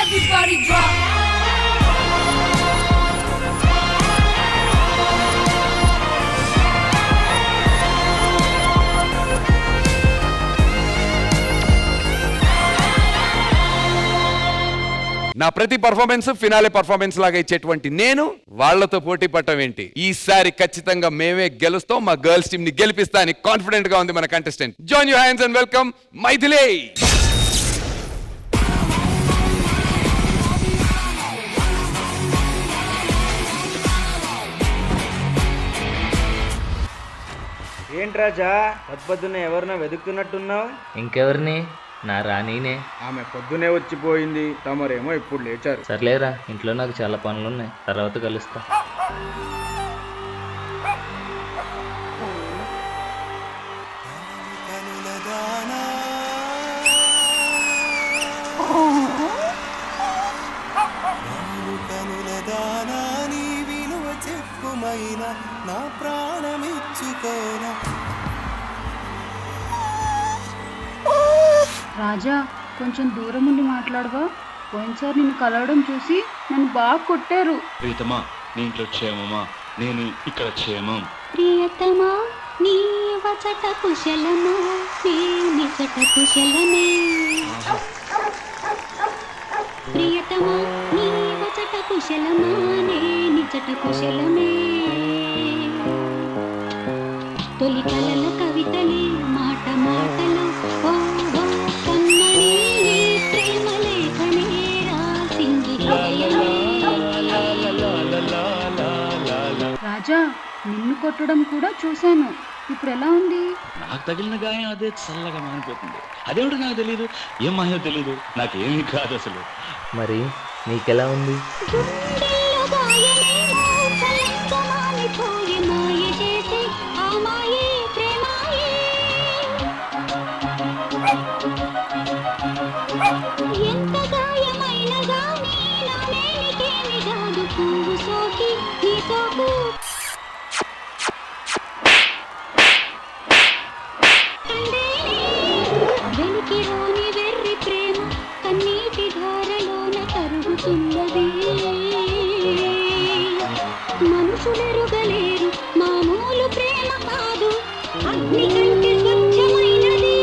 Everybody drop. నా ప్రతి performance finale performance లాగా ఇచ్చేటువంటి నేను వాళ్లతో పోటీ పడటం ఏంటి? ఈసారి ఖచ్చితంగా మేమే గెలుస్తాం, మా గర్ల్స్ టీమ్ ని గెలిపిస్తా అని కాన్ఫిడెంట్ గా ఉంది మన contestant. Join your hands and welcome Maithili. ఏంటి రాజా పొద్దున్నే ఎవరినో వెతుకుతున్నట్టున్నావు? ఇంకెవరిని? నా రాణినే. ఆమె పొద్దునే వచ్చిపోయింది, తమరేమో ఇప్పుడు లేచారు. సర్లేరా, ఇంట్లో నాకు చాలా పనులున్నాయి, తర్వాత కలుస్తా. నా ప్రాణమిచ్చుకోనా రాజా, కొంచెం దూరం ఉండి మాట్లాడవా? పోయినసారి నిన్ను కలవడం చూసి నన్ను బాగా కొట్టారు. ప్రియతమా, నీ ఇంట్లో క్షేమమా? నేను ఇక్కడ క్షేమం. ప్రియతమా, నీ వచట కుశలమా? నీ నిజట కుశలమే. ప్రియతమా, నీ వచట కుశలమా? నీ నిజట కుశలమే. తొలి కలల కవితలే మాట మాటలు, ఓ కమ్మని ప్రేమ లేఖనే రాసింది. రాజా, నిన్ను కొట్టడం కూడా చూశాను, ఇప్పుడు ఎలా ఉంది? నాకు తగిలిన గాయం అదే చల్లగా మానిపోతుంది. అదేమిటో నాకు తెలియదు, ఏం మాయో తెలియదు, నాకేమీ కాదు అసలు. మరి నీకెలా ఉంది? గుండెల్లో గాయమేమో చల్లగా మానిపోయే, మాయ చేసే ఆ మాయే ప్రేమాయే. ఎంత గాయమైన గానీ నా నేనికేమి కాదు, పువ్వు సోకి నీ సోకు. వెలికిలోని వెర్రి ప్రేమ కన్నీటి ధారలోన కరుగుతున్నది. మనుషులెరుగలేరు మామూలు ప్రేమ కాదు, అగ్ని కంటే స్వచ్ఛమైనది.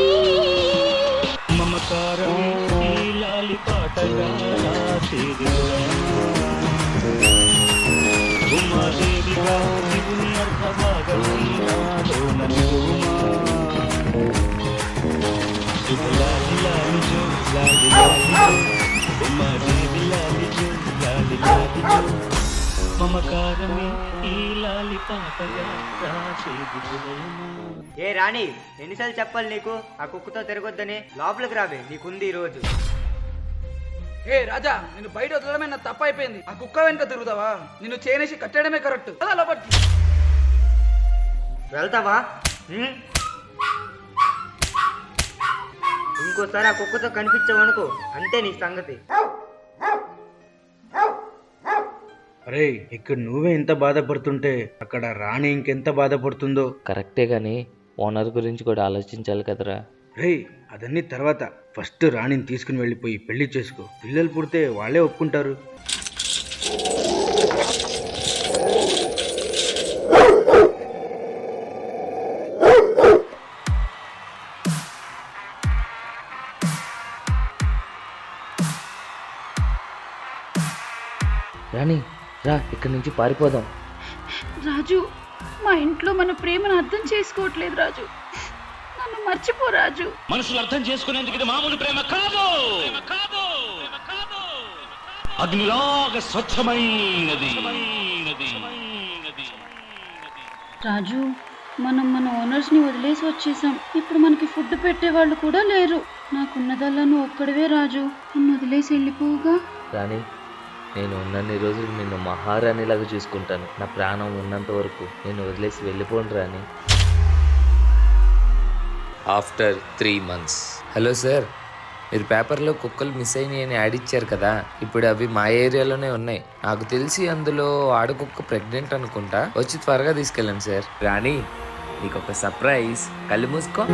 మమకారమే ఈ లాలి పాటగా రాసేది. ఉమాదేవిగా శివుని అర్ధభాగమై నాలోన నిలువుమా. లాలి లాలి జో, లాలి లాలి జో, ఉమాదేవి లాలి జో, లాలి లాలి జో. మమకారమే ఈ లాలి పాటగా రాసేది హృదయమా. ఏ రాణి, ఎన్నిసార్లు చెప్పాలి నీకు ఆ కుక్కతో తిరగొద్దని? లోపలికి రావే, నీకుంది ఈ రోజు. ఏ రాజా, నిన్ను బయట వదలడమే నా తప్పు అయిపోయింది. ఆ కుక్క వెనుక తిరుగుతావా? నిన్ను చేనేసి కట్టడమే కరెక్ట్. లోపలికి వెళ్తావా? ఇంకోసారి ఆ కుక్కతో కనిపించావనుకో, అంతే నీ సంగతి. అరే, ఇక్కడ నువ్వే ఇంత బాధపడుతుంటే అక్కడ రాణి ఇంకెంత బాధపడుతుందో. కరెక్టే గాని ఓనర్ గురించి కూడా ఆలోచించాలి కదరా. రే, అదన్నీ తర్వాత. ఫస్ట్ రాణిని తీసుకుని వెళ్ళిపోయి పెళ్లి చేసుకో. పిల్లలు పుడితే వాళ్ళే ఒప్పుకుంటారు. రాణి రా, ఇక్కడి నుంచి పారిపోదాం. రాజు, మా ఇంట్లో మన ప్రేమను అర్థం చేసుకోవట్లేదు రాజు. నన్ను మర్చిపో రాజు. మనుషులు అర్థం చేసుకునేందుకు ఇది మామూలు ప్రేమ కాదు. అగ్నిలాగా స్వచ్ఛమైనది. రాజు, మనం మన ఓనర్స్ ని వదిలేసి వచ్చేసాం. ఇప్పుడు మనకి ఫుడ్ పెట్టే వాళ్ళు కూడా లేరు. నాకున్నదల్లా నువ్వు ఒక్కడివే రాజు. నన్ను వదిలేసి వెళ్ళిపోవుగా. రాణి, నేను ఉన్నన్ని రోజులు నిన్ను మహారాణిలాగా చూసుకుంటాను. నా ప్రాణం ఉన్నంత వరకు నేను వదిలేసి వెళ్ళిపోను రాణి. After 3 months. హలో సార్, మీరు పేపర్లో కుక్కలు మిస్ అయినాయి అని యాడ్ ఇచ్చారు కదా, ఇప్పుడు అవి మా ఏరియాలోనే ఉన్నాయి. నాకు తెలిసి అందులో ఆడకుక్క ప్రెగ్నెంట్ అనుకుంటా. వచ్చి త్వరగా తీసుకెళ్ళండి సార్. రాణి, నీకు ఒక సర్ప్రైజ్. కళ్ళు మూసుకో.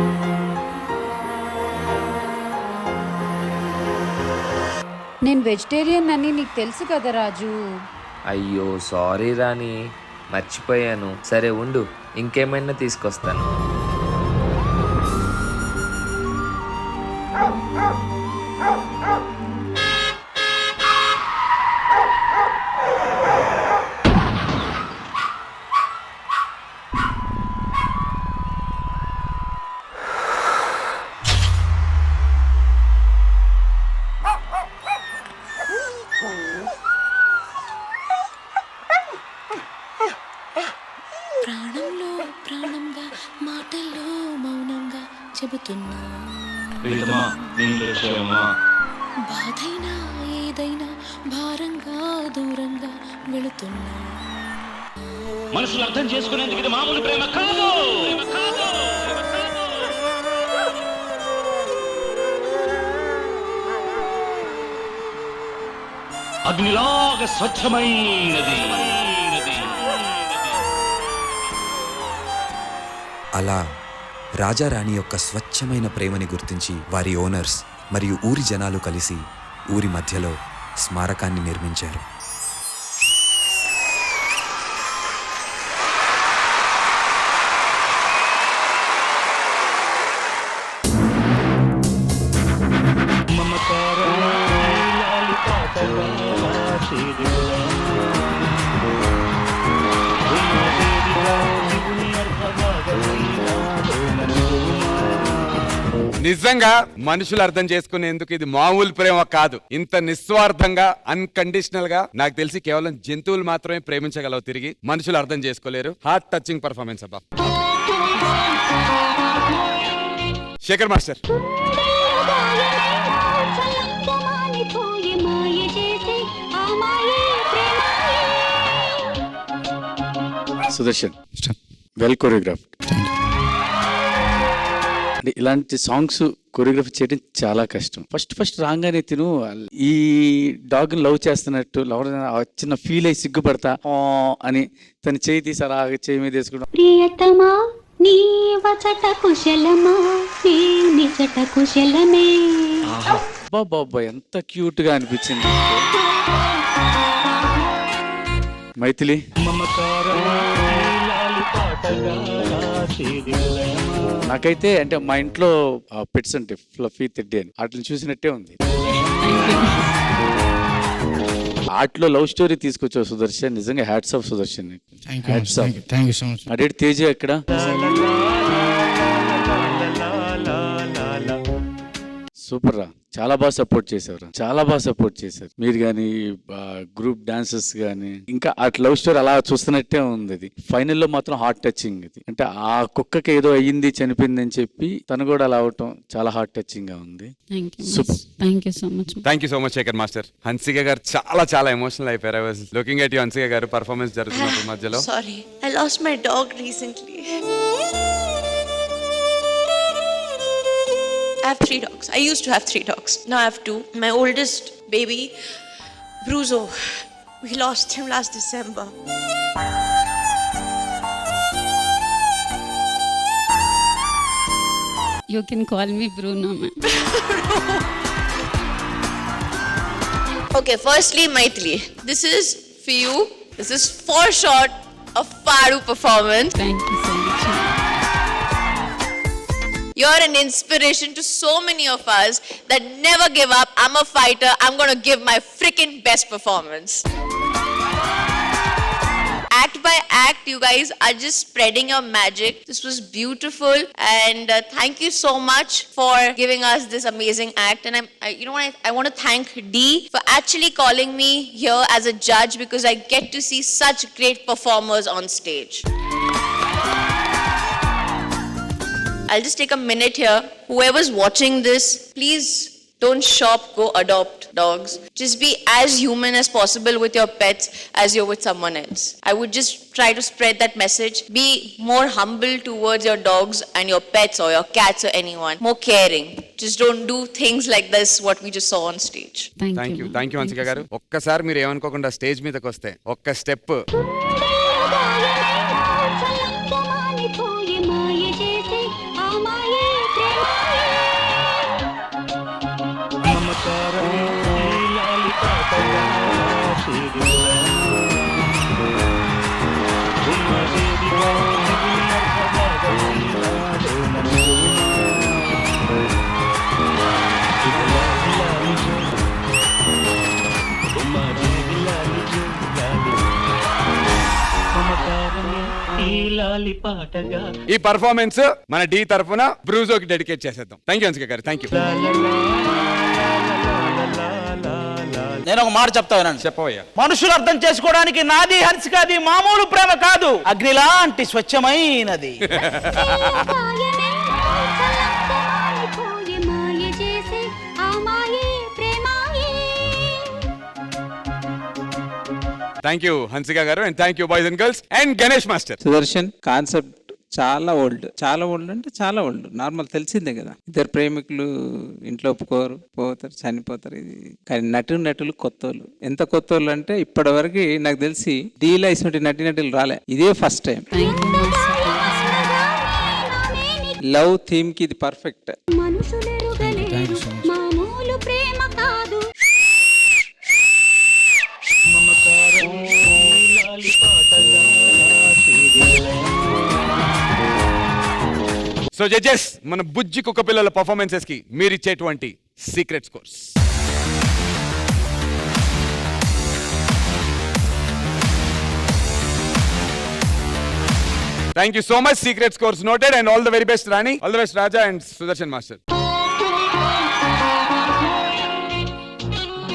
నేను వెజిటేరియన్ అని నీకు తెలుసు కదా రాజు. అయ్యో సారీ రాణి, మర్చిపోయాను. సరే ఉండు, ఇంకేమైనా తీసుకొస్తాను. ప్రాణంలో ప్రాణంగా మాటల్లో మౌనంగా చెబుతున్నా, ప్రియతమా, నీలో క్షేమమా? బాధైనా ఏదైనా భారంగా దూరంగా వెళుతున్నా. మనసులు అర్థం చేసుకునేందుకు ఇది మామూలు ప్రేమ కాదు. అగ్నిలాగా స్వచ్ఛమైనది. అలా రాజారాణి యొక్క స్వచ్ఛమైన ప్రేమని గుర్తించి వారి ఓనర్స్ మరియు ఊరి జనాలు కలిసి ఊరి మధ్యలో స్మారకాన్ని నిర్మించారు. నిజంగా మనుషులు అర్థం చేసుకునేందుకు ఇది మామూలు ప్రేమ కాదు. ఇంత నిస్వార్థంగా అన్కండిషనల్ గా నాకు తెలిసి కేవలం జంతువులు మాత్రమే ప్రేమించగలవు, తిరిగి మనుషులు అర్థం చేసుకోలేరు. హార్ట్ టచింగ్ పర్ఫార్మెన్స్ అబ్బా. Shekhar master. Sudarshan, well choreograph. అంటే ఇలాంటి సాంగ్స్ కొరియోగ్రఫీ చేయడం చాలా కష్టం. ఫస్ట్ రాగానే తిను ఈ డాగ్ లవ్ చేస్తున్నట్టు చిన్న ఫీల్ అయ్యి సిగ్గుపడతా అని తన చేయి తీసి అలా చేయి మీద వేసుకోవడం. ప్రియతమా నీ వచట కుశలమా నీ నిజట కుశలమే. బాబా ఎంత క్యూట్ గా అనిపించింది. మైథిలి, నాకైతే అంటే మా ఇంట్లో పెట్స్ అంటే ఫ్లఫీ తెడ్డి అని వాటిని చూసినట్టే ఉంది. ఆర్ట్లో లవ్ స్టోరీ తీసుకొచ్చావు సుదర్శన్, నిజంగా హ్యాట్స్ ఆఫ్ సుదర్శన్. అడే తేజ ఎక్కడ? సూపర్ రా, చాలా బాగా సపోర్ట్ చేశారు, చాలా బాగా సపోర్ట్ చేశారు మీరు కానీ గ్రూప్ డాన్సర్స్ కానీ. ఇంకా ఆ లవ్ స్టోరీ అలా చూస్తున్నట్టే ఉంది. అది ఫైనల్లో మాత్రం హార్ట్ టచింగ్. ఇది అంటే ఆ కుక్కకి ఏదో అయ్యింది, చనిపోయింది అని చెప్పి తను కూడా అలా అవటం చాలా హార్ట్ టచింగ్ గా ఉంది. Thank you so much Shekhar master. Hansika garu చాలా ఎమోషనల్ అయిపోయారు. I was looking at you Hansika garu, performance జరుగుతున్నప్పుడు మధ్యలో. Sorry, I lost my dog recently. I have 3 dogs. I used to have 3 dogs. Now I have 2. My oldest baby, Bruzo, we lost him last December. You can call me Bruno, man. Okay, firstly, Maithili, this is for you. This is for short a Faru performance. Thank you so much. You're an inspiration to so many of us that never give up. I'm a fighter. I'm going to give my freaking best performance. Act by act, you guys are just spreading your magic. This was beautiful, and thank you so much for giving us this amazing act. And I want to thank Dee for actually calling me here as a judge, because I get to see such great performers on stage. I'll just take a minute here. Whoever's watching this, please don't shop, go adopt dogs. Just be as human as possible with your pets as you're with someone else. I would just try to spread that message. Be more humble towards your dogs and your pets or your cats or anyone. More caring. Just don't do things like this, what we just saw on stage. Thank you Hansika గారు. ఒక్కసారి మీరు ఏమనుకోకుండా stage మీదకి వస్తే ఒక్క step. ఈ performance మన D తరఫున బ్రూజోకి dedicate చేసేద్దాం. థ్యాంక్ యూ హన్సిక గారు, థ్యాంక్ యూ. నేను ఒక మాట చెప్తా వినండి. చెప్పవయ్యా. మనుషులు అర్థం చేసుకోవడానికి నాది హన్సికాది మామూలు ప్రేమ కాదు, అగ్నిలాంటి స్వచ్ఛమైనది. థ్యాంక్ యూ హన్సిక గారు and thank you boys and girls and Ganesh master. Sudarshan concept చాలా ఓల్డ్ అంటే చాలా ఓల్డ్. నార్మల్ తెలిసిందే కదా, ఇద్దరు ప్రేమికులు ఇంట్లో ఒప్పుకోరు, పోతారు, చనిపోతారు. ఇది కానీ నటులు కొత్తోళ్ళు. ఎంత కొత్తోళ్ళు అంటే ఇప్పటి వరకు నాకు తెలిసి డీలా ఇటువంటి నటులు రాలే, ఇదే ఫస్ట్ టైం. లవ్ థీమ్ కి ఇది పర్ఫెక్ట్. సో జడ్జెస్, మన బుజ్జి కుక్క పిల్లల పర్ఫార్మెన్సెస్ కి మీరు ఇచ్చేటువంటి secret scores. Thank you so much. Secret scores noted and all the very best Rani, all the best Raja and Sudarshan master.